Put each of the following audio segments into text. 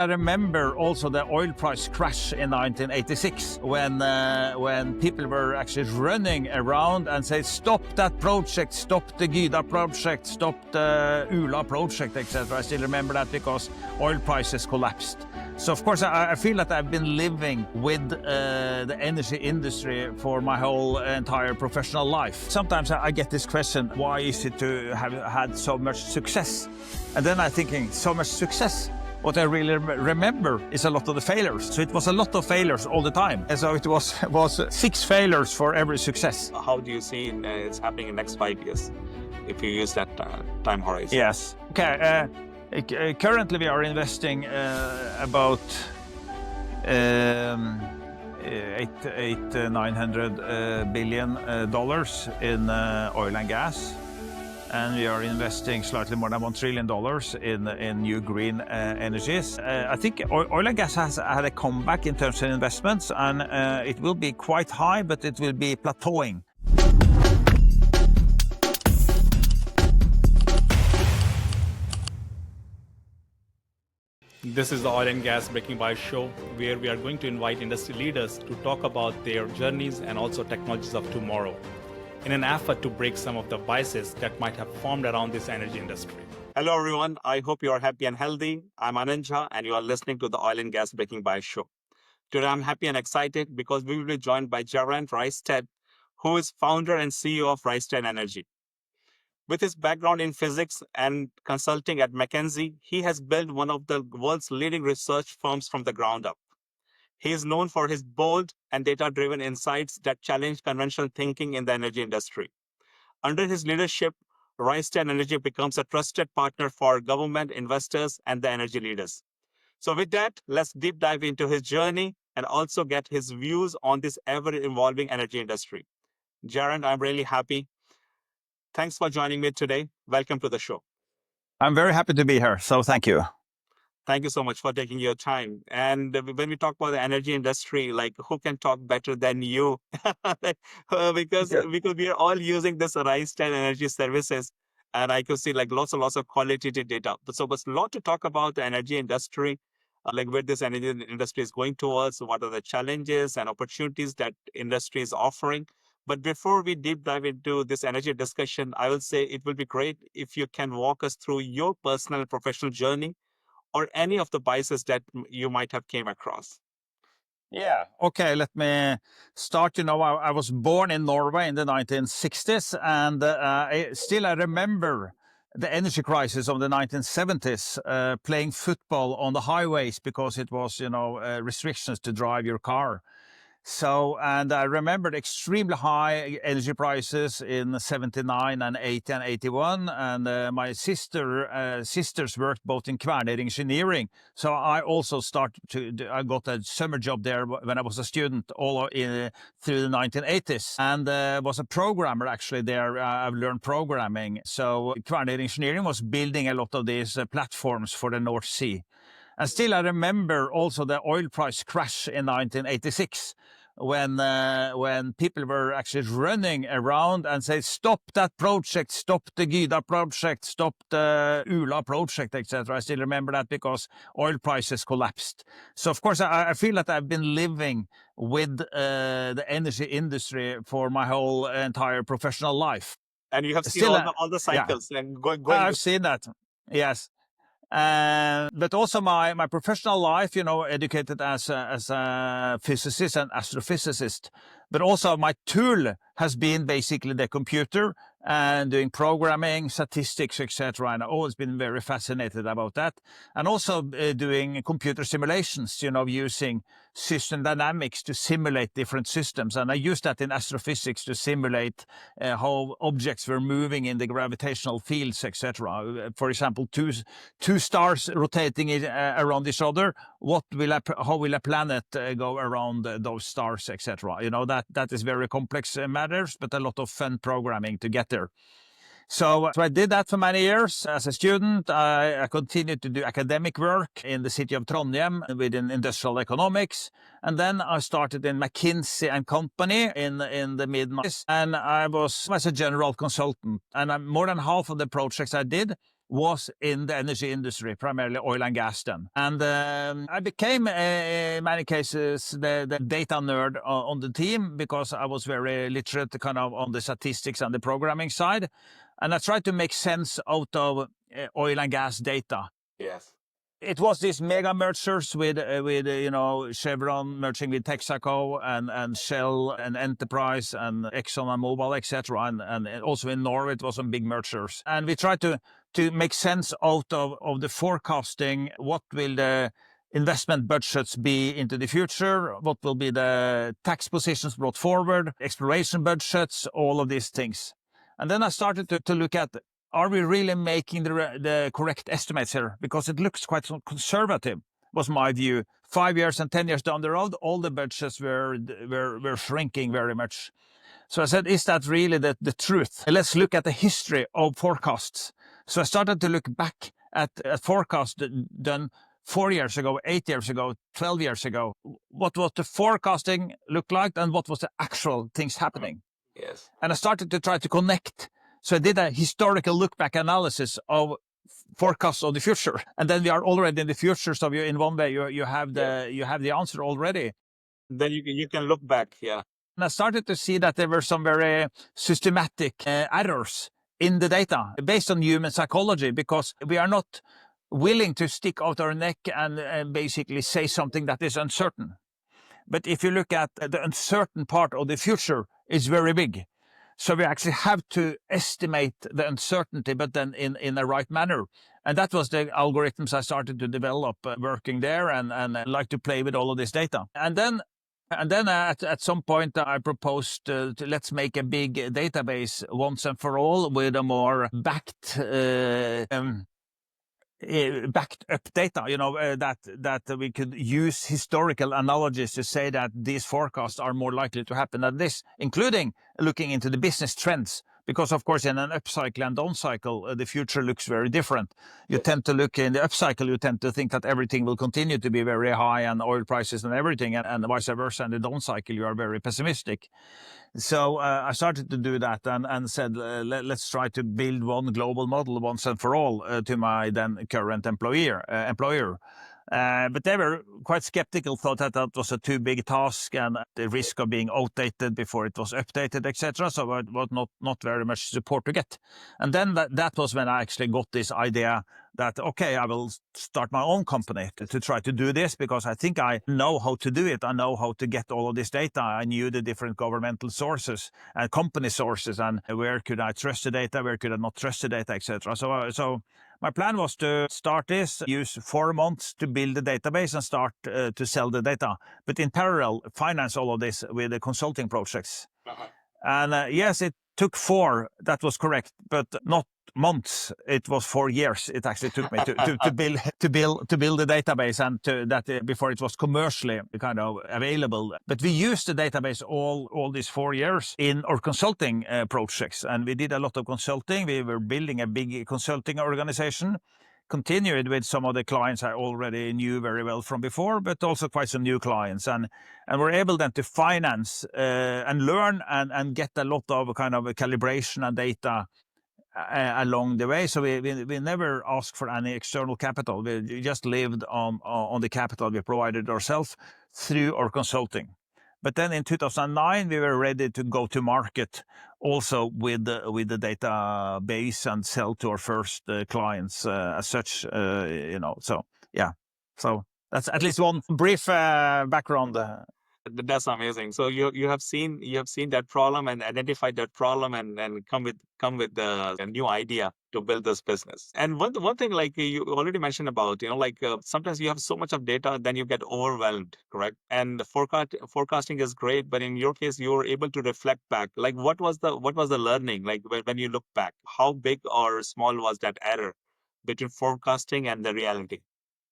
I remember also the oil price crash in 1986 when people were actually running around and say, stop that project, stop the Gyda project, stop the Ula project, etc. I still remember that because oil prices collapsed. So of course I feel that I've been living with the energy industry for my whole entire professional life. Sometimes I get this question, why is it to have had so much success? And then I'm thinking, so much success? What I really remember is a lot of the failures. So it was a lot of failures all the time. And so it was 6 failures for every success. How do you see it's happening in the next 5 years if you use that time horizon? Yes. Okay. Currently we are investing about $900 billion in oil and gas. And we are investing slightly more than $1 trillion in new green energies. I think oil and gas has had a comeback in terms of investments, and it will be quite high, but it will be plateauing. This is the Oil and Gas Breaking Bias show, where we are going to invite industry leaders to talk about their journeys and also technologies of tomorrow, in an effort to break some of the biases that might have formed around this energy industry. Hello, everyone. I hope you are happy and healthy. I'm Ananja, and you are listening to the Oil and Gas Breaking Bias show. Today, I'm happy and excited because we will be joined by Jarand Rystad, who is founder and CEO of Rystad Energy. With his background in physics and consulting at McKinsey, he has built one of the world's leading research firms from the ground up. He is known for his bold and data-driven insights that challenge conventional thinking in the energy industry. Under his leadership, Rystad Energy becomes a trusted partner for government, investors, and the energy leaders. So with that, let's deep dive into his journey and also get his views on this ever-evolving energy industry. Jarand, I'm really happy. Thanks for joining me today. Welcome to the show. I'm very happy to be here, so thank you. Thank you so much for taking your time. And when we talk about the energy industry, like who can talk better than you? because we are all using this Rystad Energy services, and I could see like lots of qualitative data. So there's a lot to talk about the energy industry, like where this energy industry is going towards, what are the challenges and opportunities that industry is offering. But before we deep dive into this energy discussion, I will say it will be great if you can walk us through your personal and professional journey or any of the biases that you might have came across. Yeah. Okay, let me start. I was born in Norway in the 1960s, and I remember the energy crisis of the 1970s, playing football on the highways because it was, restrictions to drive your car. So, and I remembered extremely high energy prices in 79 and 80 and 81. And my sisters worked both in Kværner Engineering. So I also I got a summer job there when I was a student through the 1980s, and was a programmer actually there. I've learned programming. So Kværner Engineering was building a lot of these platforms for the North Sea. And still, I remember also the oil price crash in 1986 when people were actually running around and say, stop that project, stop the Gyda project, stop the Ula project, etc. I still remember that because oil prices collapsed. So of course, I feel that I've been living with the energy industry for my whole entire professional life. And you have seen all the cycles, yeah. And going. I've seen that, yes. But also my professional life, educated as a physicist and astrophysicist. But also my tool has been basically the computer and doing programming, statistics, etc. And I've always been very fascinated about that. And also doing computer simulations, using system dynamics to simulate different systems. And I used that in astrophysics to simulate how objects were moving in the gravitational fields, etc. For example, two stars rotating around each other. How will a planet go around those stars, etc.? That is very complex matters, but a lot of fun programming to get there. So I did that for many years as a student. I continued to do academic work in the city of Trondheim within industrial economics. And then I started in McKinsey and Company in the mid-90s. And I was as a general consultant. And more than half of the projects I did was in the energy industry, primarily oil and gas then. And I became, in many cases, the data nerd on the team because I was very literate kind of on the statistics and the programming side. And I tried to make sense out of oil and gas data. Yes. It was these mega mergers with Chevron merging with Texaco and Shell and Enterprise and Exxon and Mobil, etc. And also in Norway it was some big mergers. And we tried to make sense out of the forecasting. What will the investment budgets be into the future? What will be the tax positions brought forward? Exploration budgets, all of these things. And then I started to look at, are we really making the correct estimates here? Because it looks quite conservative, was my view. 5 years and 10 years down the road, all the budgets were shrinking very much. So I said, is that really the truth? Let's look at the history of forecasts. So I started to look back at forecasts done 4 years ago, 8 years ago, 12 years ago. What was the forecasting look like and what was the actual things happening? Yes. And I started to try to connect. So I did a historical look-back analysis of forecasts of the future, and then we are already in the future. So in one way, you have the answer already. Then you can look back, yeah. And I started to see that there were some very systematic errors in the data based on human psychology, because we are not willing to stick out our neck and basically say something that is uncertain. But if you look at the uncertain part of the future, it's very big. So we actually have to estimate the uncertainty, but then in the right manner. And that was the algorithms I started to develop working there, and I like to play with all of this data. And then at some point I proposed to let's make a big database once and for all with a more backed up data, that we could use historical analogies to say that these forecasts are more likely to happen than this, including looking into the business trends. Because, of course, in an upcycle and down cycle, the future looks very different. You tend to look in the upcycle, you tend to think that everything will continue to be very high and oil prices and everything, and vice versa. In the down cycle, you are very pessimistic. So I started to do that and said, let's try to build one global model once and for all to my then current employer. But they were quite skeptical, thought that was a too big task and the risk of being outdated before it was updated, etc. So it was not very much support to get. And then that was when I actually got this idea that, okay, I will start my own company to try to do this, because I think I know how to do it. I know how to get all of this data. I knew the different governmental sources and company sources, and where could I trust the data, where could I not trust the data, etc. So my plan was to start this, use 4 months to build the database and start to sell the data. But in parallel, finance all of this with the consulting projects. And yes, it took 4, that was correct, but not months. It was 4 years. It actually took me to build the database, and before it was commercially kind of available. But we used the database all these 4 years in our consulting projects, and we did a lot of consulting. We were building a big consulting organization. Continued with some of the clients I already knew very well from before, but also quite some new clients, and we're able then to finance and learn and get a lot of kind of calibration and data along the way. So we never asked for any external capital. We just lived on the capital we provided ourselves through our consulting. But then in 2009, we were ready to go to market also with the database and sell to our first clients as such, So, yeah. So that's at least one brief background. That's amazing. So you have seen that problem and identified that problem and come with a new idea to build this business. And one thing, like you already mentioned about, sometimes you have so much of data, then you get overwhelmed, correct? And the forecasting is great, but in your case, you were able to reflect back. Like what was the learning? Like when you look back, how big or small was that error between forecasting and the reality?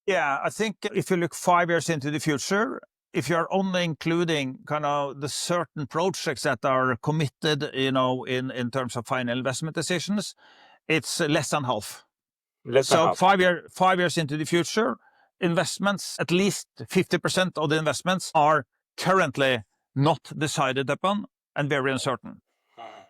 Yeah, I think if you look 5 years into the future, if you're only including kind of the certain projects that are committed, in terms of final investment decisions, it's less than half. So 5 years into the future, investments, at least 50% of the investments are currently not decided upon and very uncertain.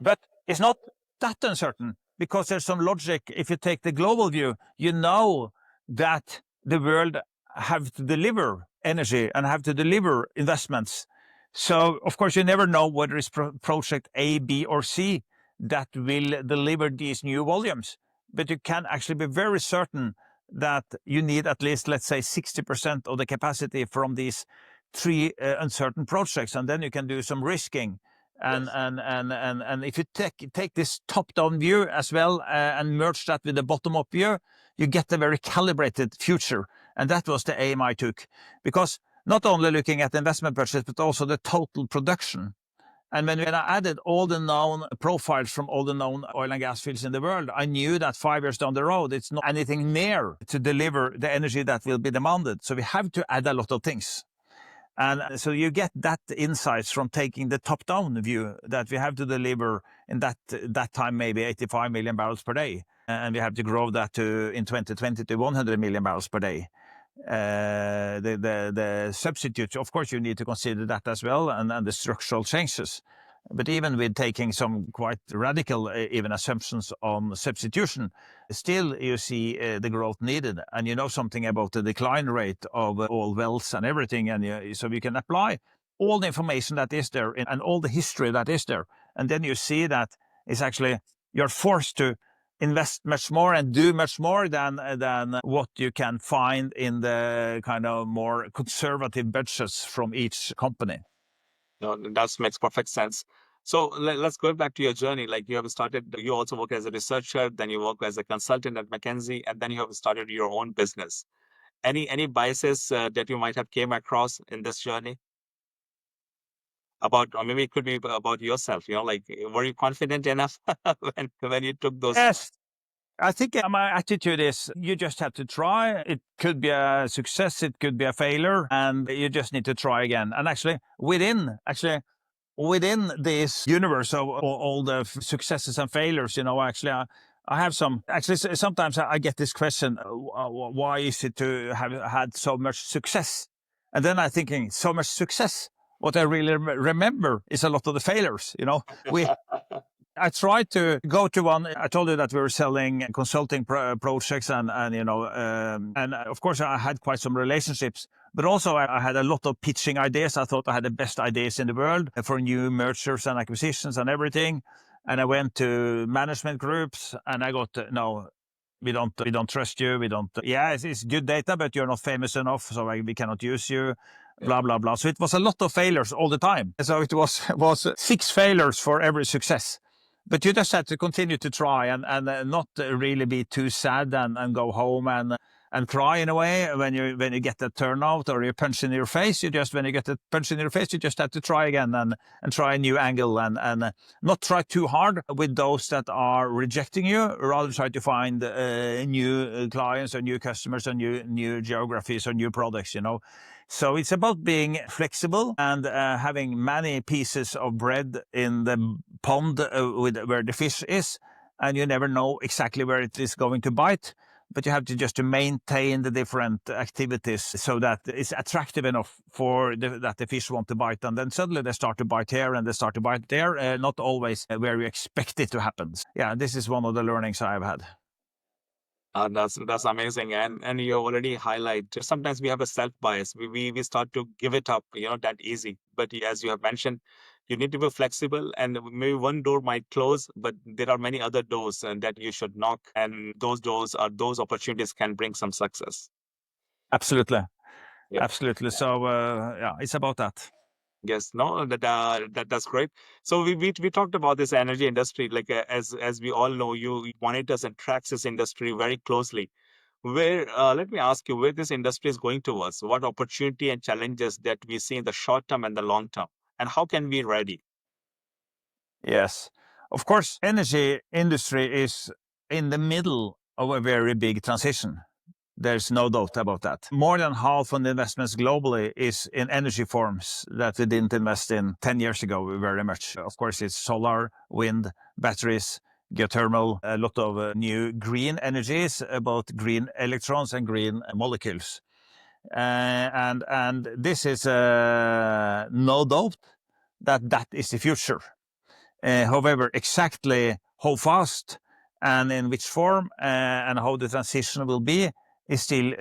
But it's not that uncertain. because there's some logic. If you take the global view, you know that the world have to deliver energy and have to deliver investments. So, of course, you never know whether it's project A, B, or C that will deliver these new volumes. But you can actually be very certain that you need at least, let's say, 60% of the capacity from these three uncertain projects, and then you can do some risking. And if you take this top-down view as well and merge that with the bottom-up view, you get a very calibrated future. And that was the aim I took, because not only looking at the investment budget, but also the total production. And when I added all the known profiles from all the known oil and gas fields in the world, I knew that 5 years down the road, it's not anything near to deliver the energy that will be demanded. So we have to add a lot of things. And so you get that insights from taking the top-down view that we have to deliver in that time maybe 85 million barrels per day, and we have to grow that to in 2020 to 100 million barrels per day. The substitutes, of course, you need to consider that as well, and the structural changes. But even with taking some quite radical even assumptions on substitution, still you see the growth needed, and you know something about the decline rate of all wells and everything, and so we can apply all the information that is there and all the history that is there, and then you see that it's actually you're forced to invest much more and do much more than what you can find in the kind of more conservative budgets from each company. No, that makes perfect sense. So let's go back to your journey. Like you have started, you also work as a researcher, then you work as a consultant at McKinsey, and then you have started your own business. Any biases that you might have came across in this journey about, or maybe it could be about yourself? Like were you confident enough when you took those? Yes. I think my attitude is you just have to try. It could be a success, it could be a failure, and you just need to try again. And actually, within this universe of all the successes and failures, actually, I have some. Actually, sometimes I get this question: why is it to have had so much success? And then I'm thinking, so much success. What I really remember is a lot of the failures. I tried to go to one. I told you that we were selling consulting projects, and of course I had quite some relationships, but also I had a lot of pitching ideas. I thought I had the best ideas in the world for new mergers and acquisitions and everything. And I went to management groups, and I got no. We don't trust you. We don't. Yeah, it's good data, but you're not famous enough, so we cannot use you. Blah blah blah. So it was a lot of failures all the time. So it was 6 failures for every success. But you just have to continue to try and not really be too sad and go home and cry in a way when you get the turnout or you punch in your face. When you get the punch in your face, you just have to try again and try a new angle and not try too hard with those that are rejecting you. Rather try to find new clients or new customers or new geographies or new products. So it's about being flexible and having many pieces of bread in the pond where the fish is, and you never know exactly where it is going to bite. But you have to maintain the different activities so that it's attractive enough that the fish want to bite, and then suddenly they start to bite here and they start to bite there. Not always where you expect it to happen. Yeah, this is one of the learnings I've had. That's amazing, and you already highlight. Sometimes we have a self bias. We start to give it up, that easy. But as you have mentioned, you need to be flexible, and maybe one door might close, but there are many other doors that you should knock, and those opportunities can bring some success. Absolutely, Yeah. absolutely. So yeah, it's about that. Yes, no, that's great. So we talked about this energy industry, like as we all know, you monitors and tracks this industry very closely. Where let me ask you, where this industry is going towards, what opportunity and challenges that we see in the short term and the long term, and how can we ready? Yes, of course, energy industry is in the middle of a very big transition. There's no doubt about that. More than half of the investments globally is in energy forms that we didn't invest in 10 years ago very much. Of course, it's solar, wind, batteries, geothermal, a lot of new green energies, both green electrons and green molecules. And this is no doubt that is the future. However, exactly how fast and in which form and how the transition will be is still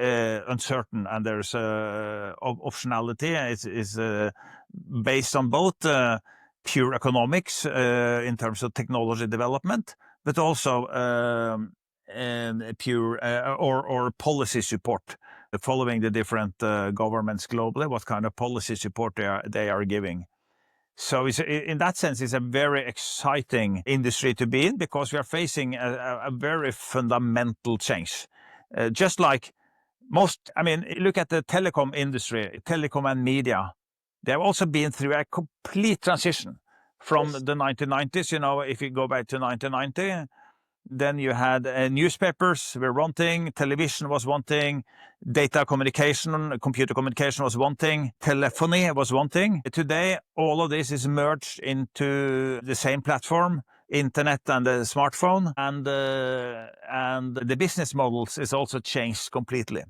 uncertain. And there's optionality. It's based on both pure economics in terms of technology development, but also pure or policy support, following the different governments globally, what kind of policy support they are giving. So in that sense, it's a very exciting industry to be in, because we are facing a very fundamental change. Just like look at the telecom industry, telecom and media. They have also been through a complete transition from the 1990s. If you go back to 1990, then you had newspapers were one thing, television was one thing, data communication, computer communication was one thing, telephony was one thing. Today, all of this is merged into the same platform, internet and the smartphone, and the business models is also changed completely.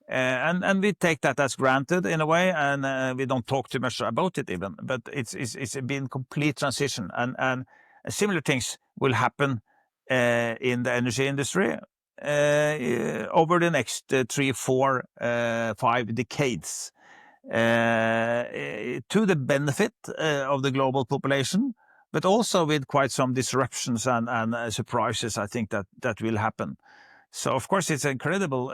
And we take that as granted in a way, and we don't talk too much about it even. But it's been complete transition, and similar things will happen in the energy industry over the next 3, 4, 5 decades, to the benefit of the global population, but also with quite some disruptions and surprises. I think that will happen. So, of course, it's an incredible,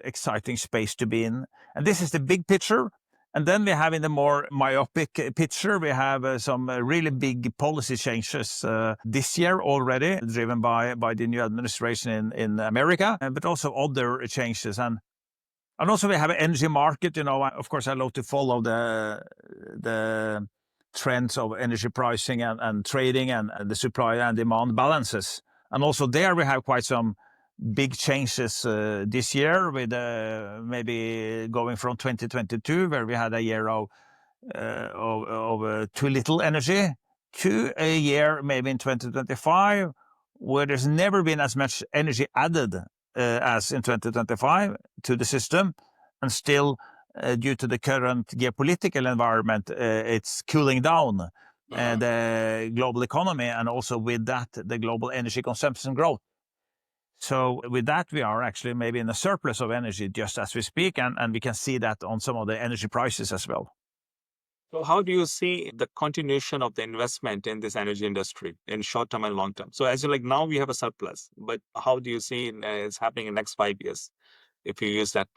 exciting space to be in. And this is the big picture. And then we have in the more myopic picture, we have some really big policy changes this year already, driven by the new administration in America, but also other changes. And also we have an energy market. Of course, I love to follow the trends of energy pricing and trading and the supply and demand balances. And also there we have quite some big changes this year, with maybe going from 2022, where we had a year of too little energy, to a year maybe in 2025 where there's never been as much energy added as in 2025 to the system, and still due to the current geopolitical environment, it's cooling down the global economy, and also with that the global energy consumption growth. So with that, we are actually maybe in a surplus of energy just as we speak, and we can see that on some of the energy prices as well. So how do you see the continuation of the investment in this energy industry in short term and long term? So as you now we have a surplus, but how do you see it's happening in the next 5 years if you use that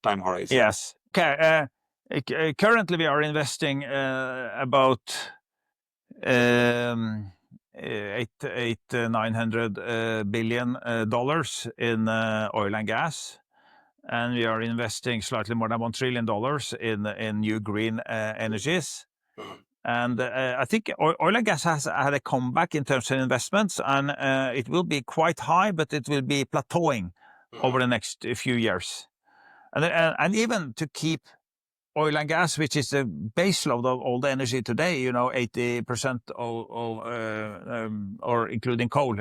time horizon? Yes. Okay. Currently, we are investing about $900 billion in oil and gas, and we are investing slightly more than $1 trillion in new green energies. And I think oil and gas has had a comeback in terms of investments, and it will be quite high, but it will be plateauing over the next few years. And even to keep oil and gas, which is the baseload of all the energy today, 80% or including coal,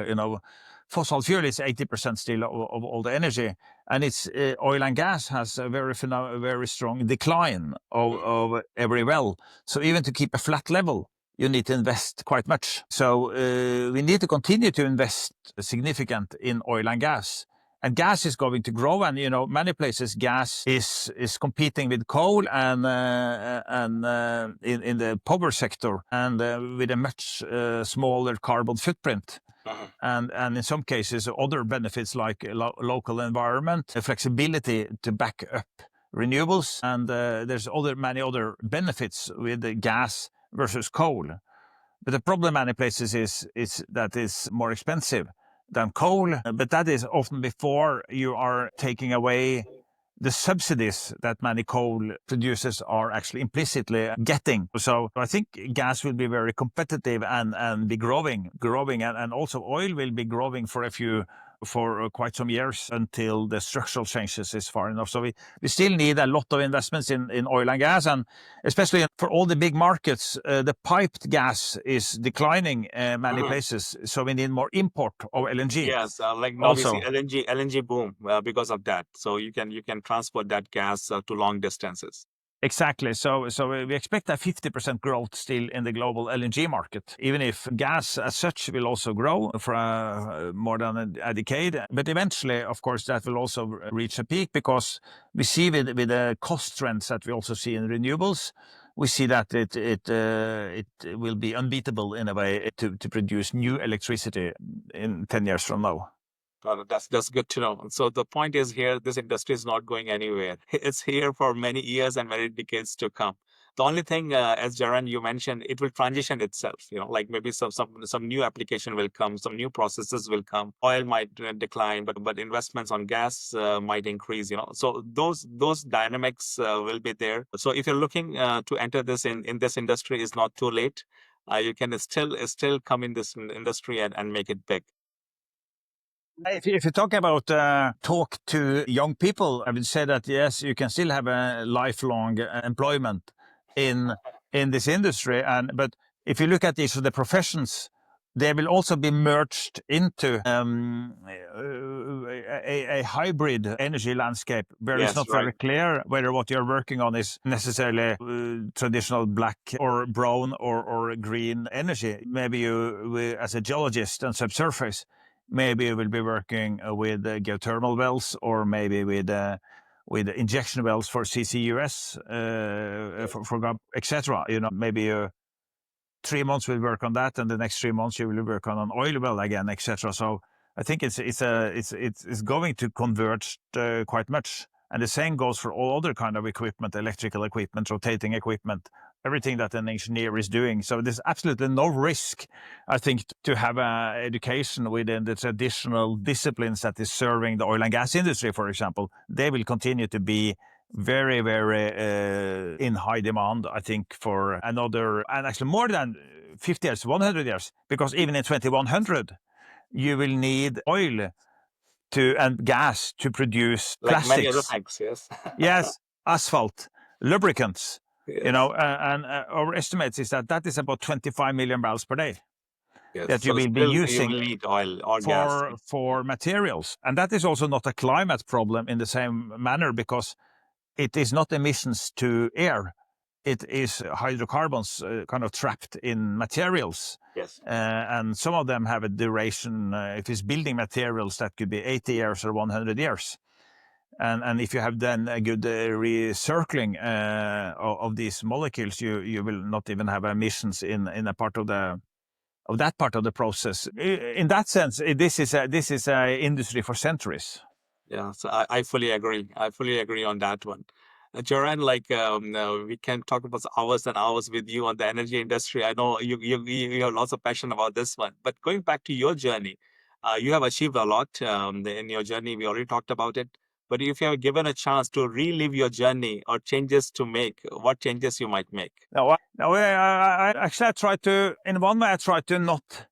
fossil fuel is 80% still of all the energy. And it's oil and gas has a very strong decline of every well. So even to keep a flat level, you need to invest quite much. So we need to continue to invest significant in oil and gas. And gas is going to grow, and many places gas is competing with coal and in the power sector, and with a much smaller carbon footprint. And in some cases, other benefits like local environment, flexibility to back up renewables, and there's many other benefits with the gas versus coal. But the problem many places is that it's more expensive than coal, but that is often before you are taking away the subsidies that many coal producers are actually implicitly getting. So I think gas will be very competitive and be growing, and also oil will be growing for quite some years until the structural changes is far enough. So we still need a lot of investments in oil and gas, and especially for all the big markets, the piped gas is declining many places. So we need more import of LNG. Yes, now we see LNG boom because of that. So you can transport that gas to long distances. Exactly. So we expect a 50% growth still in the global LNG market, even if gas as such will also grow for more than a decade. But eventually, of course, that will also reach a peak, because we see with the cost trends that we also see in renewables, we see that it will be unbeatable in a way to produce new electricity in 10 years from now. That's good to know. So the point is here, this industry is not going anywhere. It's here for many years and many decades to come. The only thing, as Jarand, you mentioned, it will transition itself. Like maybe some new application will come, some new processes will come. Oil might decline, but investments on gas might increase. So those dynamics will be there. So if you're looking to enter this in this industry, is not too late. You can still come in this industry and make it big. If you talk about talk to young people, I would say that yes, you can still have a lifelong employment in this industry. But if you look at each of the professions, they will also be merged into a hybrid energy landscape where it's Yes, not right. very clear whether what you're working on is necessarily traditional black or brown or green energy. Maybe you, as a geologist and subsurface, maybe you will be working with geothermal wells, or maybe with injection wells for CCUS, for etc. Maybe 3 months will work on that, and the next 3 months you will work on an oil well again, etc. So I think it's going to converge quite much. And the same goes for all other kind of equipment, electrical equipment, rotating equipment, everything that an engineer is doing. So there's absolutely no risk, I think, to have education within the traditional disciplines that is serving the oil and gas industry, for example. They will continue to be very, very in high demand, I think, for another, and actually more than 50 years, 100 years, because even in 2100, you will need oil and gas to produce Like many other plastics. things, yes. Yes, asphalt, lubricants, Yes. And our estimates is that is about 25 million barrels per day Yes. that you So will be still you using will need oil or gas. for materials. And that is also not a climate problem in the same manner, because it is not emissions to air. It is hydrocarbons kind of trapped in materials. Yes. And some of them have a duration, if it's building materials, that could be 80 years or 100 years. And if you have then a good recircling of these molecules, you will not even have emissions in a part of that part of the process. In that sense, this is a industry for centuries. Yeah, so I fully agree. I fully agree on that one. Joran, we can talk about hours and hours with you on the energy industry. I know you have lots of passion about this one. But going back to your journey, you have achieved a lot in your journey. We already talked about it. But if you have given a chance to relive your journey or changes to make, what changes you might make? No, I actually I try to, in one way, I try to not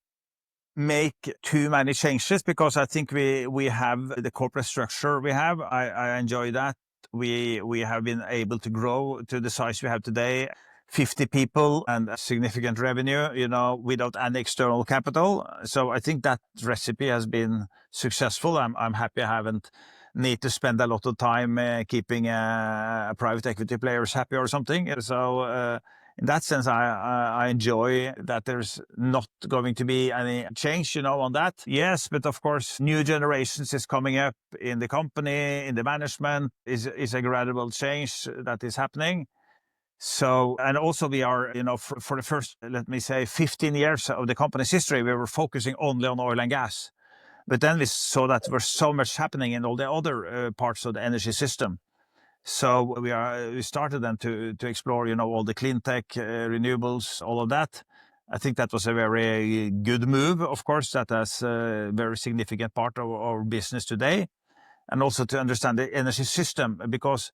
make too many changes, because I think we have the corporate structure we have. I enjoy that. We have been able to grow to the size we have today, 50 people and a significant revenue, without any external capital. So I think that recipe has been successful. I'm happy I haven't need to spend a lot of time keeping a private equity players happy or something. So in that sense, I enjoy that there's not going to be any change, on that. Yes, but of course, new generations is coming up in the company, in the management, is a gradual change that is happening. So, and also we are, for the first, let me say, 15 years of the company's history, we were focusing only on oil and gas. But then we saw that there was so much happening in all the other parts of the energy system. So we started then to explore, all the clean tech, renewables, all of that. I think that was a very good move. Of course, that has a very significant part of our business today. And also to understand the energy system, because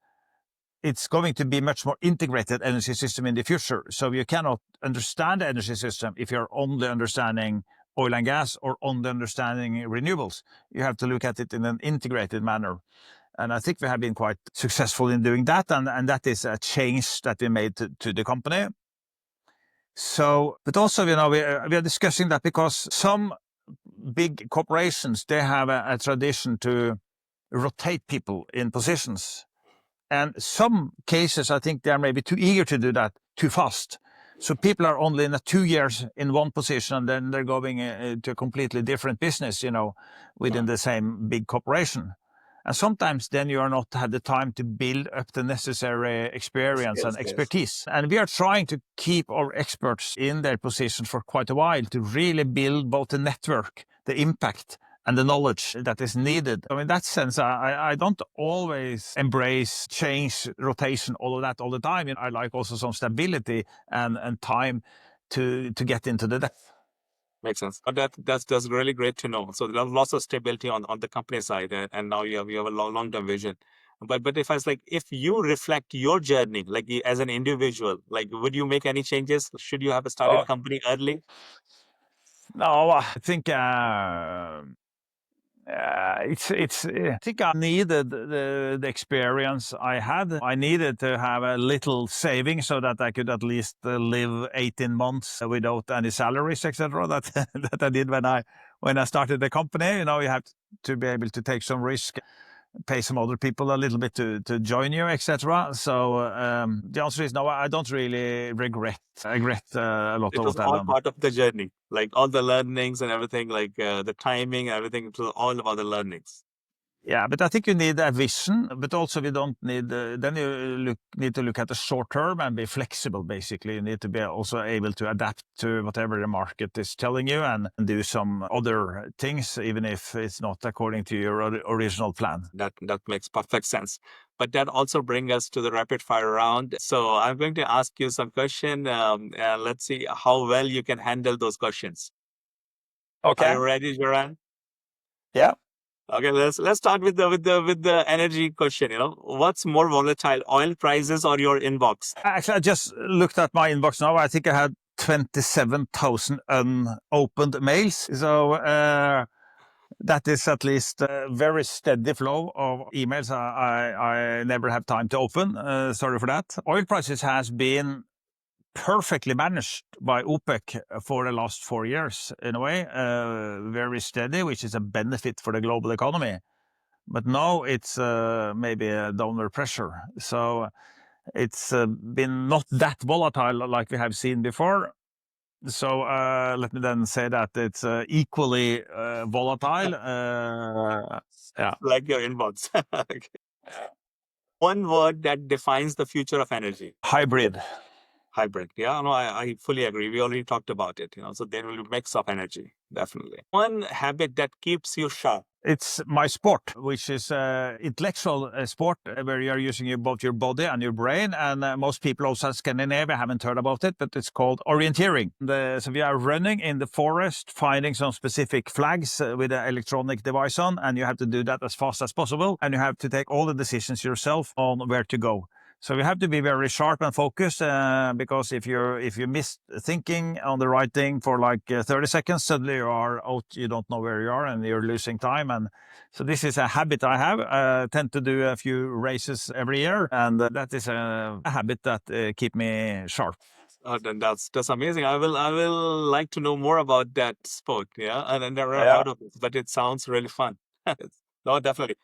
it's going to be much more integrated energy system in the future. So you cannot understand the energy system if you're only understanding oil and gas or only understanding renewables. You have to look at it in an integrated manner. And I think we have been quite successful in doing that. And that is a change that we made to the company. So, but also, we are discussing that because some big corporations, they have a tradition to rotate people in positions. And some cases, I think they're maybe too eager to do that too fast. So people are only in 2 years in one position, and then they're going to a completely different business, within the same big corporation. And sometimes then you are not had the time to build up the necessary experience and expertise. And we are trying to keep our experts in their position for quite a while to really build both the network, the impact, and the knowledge that is needed. So in that sense, I don't always embrace change, rotation, all of that all the time. I like also some stability and time to get into the depth. Makes sense. That's really great to know. So there's lots of stability on the company side, and now you have a long-term vision. But if you reflect your journey, like as an individual, like would you make any changes? Should you have started a company early? No, I think I think I needed the experience I had. I needed to have a little saving so that I could at least live 18 months without any salaries, etc. That that I did when I started the company. You have to be able to take some risk, pay some other people a little bit to join you, etc. So the answer is no. I don't really regret a lot It of was what I've all done. part of the journey, like all the learnings and everything, like the timing, everything. It was all about the learnings. Yeah, but I think you need a vision, but also we don't need, then you need to look at the short term and be flexible, basically. You need to be also able to adapt to whatever the market is telling you and do some other things, even if it's not according to your original plan. That makes perfect sense. But that also brings us to the rapid fire round. So I'm going to ask you some question. Let's see how well you can handle those questions. Okay. Are you ready, Jarand? Yeah. Okay, let's start with the energy question. What's more volatile, oil prices or your inbox? Actually, I just looked at my inbox now. I think I had 27,000 unopened mails. So that is at least a very steady flow of emails I never have time to open. Sorry for that. Oil prices has been perfectly managed by OPEC for the last 4 years, in a way, very steady, which is a benefit for the global economy. But now it's maybe a downward pressure. So it's been not that volatile like we have seen before. So let me then say that it's equally volatile. Yeah. Like your inbox. Okay. One word that defines the future of energy. Hybrid. Hybrid. Yeah, no, I fully agree. We already talked about it. So there will be a mix of energy, definitely. One habit that keeps you sharp. It's my sport, which is intellectual sport where you are using both your body and your brain. And most people outside Scandinavia haven't heard about it, but it's called orienteering. So we are running in the forest, finding some specific flags with an electronic device on, and you have to do that as fast as possible. And you have to take all the decisions yourself on where to go. So you have to be very sharp and focused because if you miss thinking on the right thing for like 30 seconds, suddenly you are out, you don't know where you are and you're losing time. And so this is a habit I have. I tend to do a few races every year, and that is a habit that keep me sharp. Then that's amazing. I will like to know more about that sport. Yeah, and I never heard of it, but it sounds really fun. No, definitely.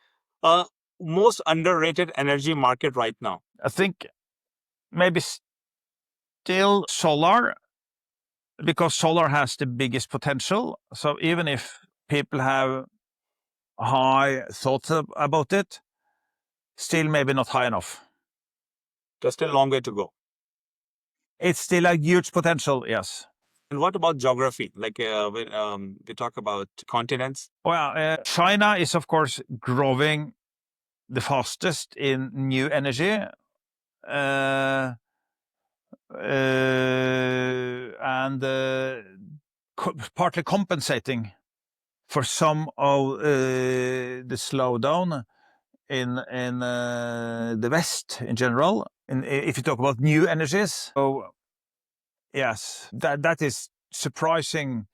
Most underrated energy market right now. I think maybe still solar, because solar has the biggest potential. So even if people have high thoughts about it, still maybe not high enough. There's still a long way to go. It's still a huge potential, yes. And what about geography? Like we talk about continents. Well, China is of course growing the fastest in new energy. And partly compensating for some of the slowdown in the West in general. If you talk about new energies, so yes, that is surprising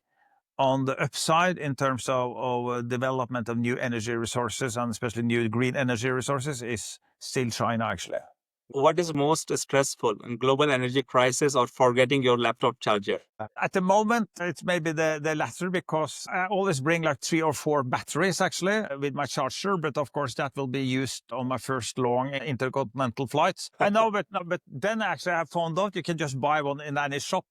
on the upside in terms of development of new energy resources, and especially new green energy resources, is still China, actually. What is most stressful in global energy crisis or forgetting your laptop charger? At the moment, it's maybe the latter, because I always bring like 3 or 4 batteries actually with my charger. But of course, that will be used on my first long intercontinental flights. I know, but then actually I found out you can just buy one in any shop.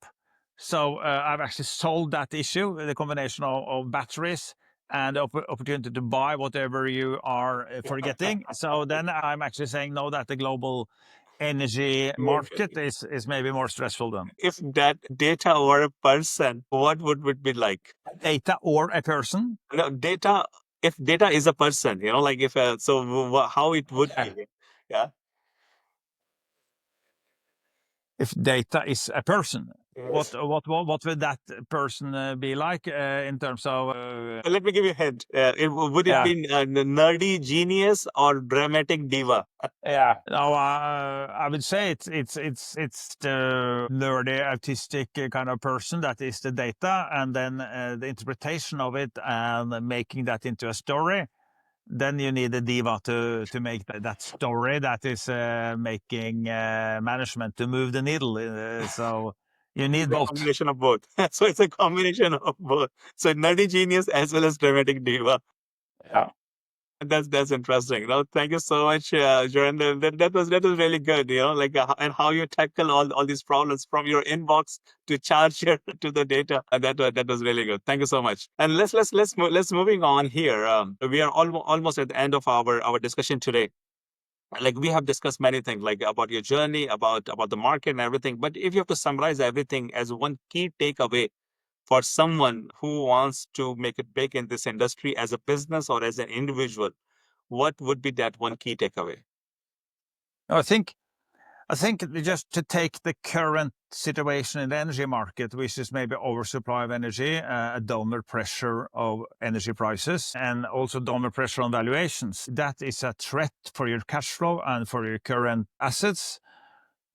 So I've actually solved that issue, the combination of batteries and the opportunity to buy whatever you are forgetting. So then I'm actually saying no, that the global energy market is maybe more stressful than If that data were a person, what would it be like? data or a person. No, data. If data is a person, like if how it would be? Yeah. If data is a person, Yes. what would that person be like in terms of? Let me give you a hint. Would it Yeah. be nerdy genius or dramatic diva? Yeah. No, I would say it's the nerdy, artistic kind of person that is the data, and then the interpretation of it and making that into a story. Then you need a diva to make that story that is making management to move the needle. So you need It's a both. combination of both. So it's a combination of both. So nerdy genius as well as dramatic diva. Yeah. That's interesting. No, thank you so much, Jarand. That was really good. And how you tackle all these problems from your inbox to charger to the data. That was really good. Thank you so much. And let's moving on here. We are almost at the end of our discussion today. Like we have discussed many things, like about your journey, about the market and everything. But if you have to summarize everything as one key takeaway for someone who wants to make it big in this industry as a business or as an individual, what would be that one key takeaway? I think just to take the current situation in the energy market, which is maybe oversupply of energy, a downward pressure of energy prices, and also downward pressure on valuations. That is a threat for your cash flow and for your current assets,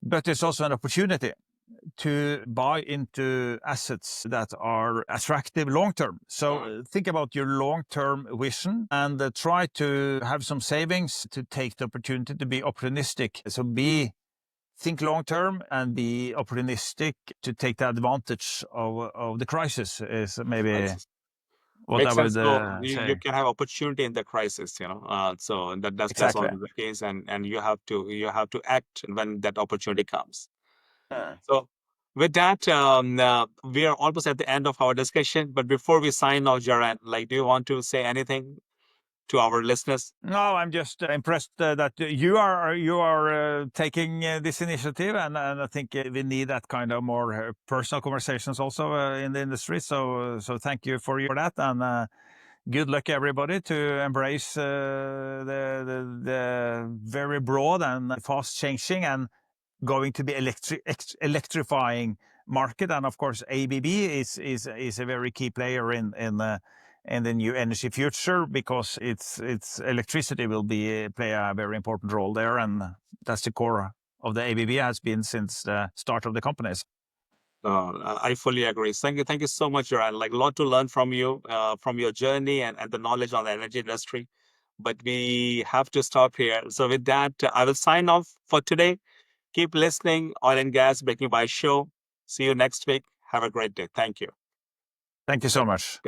but it's also an opportunity to buy into assets that are attractive long term. So think about your long term vision and try to have some savings to take the opportunity to be opportunistic. So think long term and be opportunistic to take the advantage of the crisis is maybe what I Makes would sense. So you say. can have opportunity in the crisis, so that's Exactly. always the case, and you have to act when that opportunity comes. So with that, we are almost at the end of our discussion. But before we sign off, Jarand, do you want to say anything to our listeners? No, I'm just impressed that you are taking this initiative, and I think we need that kind of more personal conversations also in the industry. So thank you for that, and good luck everybody to embrace the very broad and fast changing and going to be electrifying market. And of course, ABB is a very key player in the new energy future, because it's electricity will play a very important role there, and that's the core of the ABB has been since the start of the companies. I fully agree. Thank you so much, Jarand. Like a lot to learn from you, from your journey and the knowledge on the energy industry. But we have to stop here. So with that, I will sign off for today. Keep listening. Oil and Gas Breaking by Show. See you next week. Have a great day. Thank you. Thank you so much.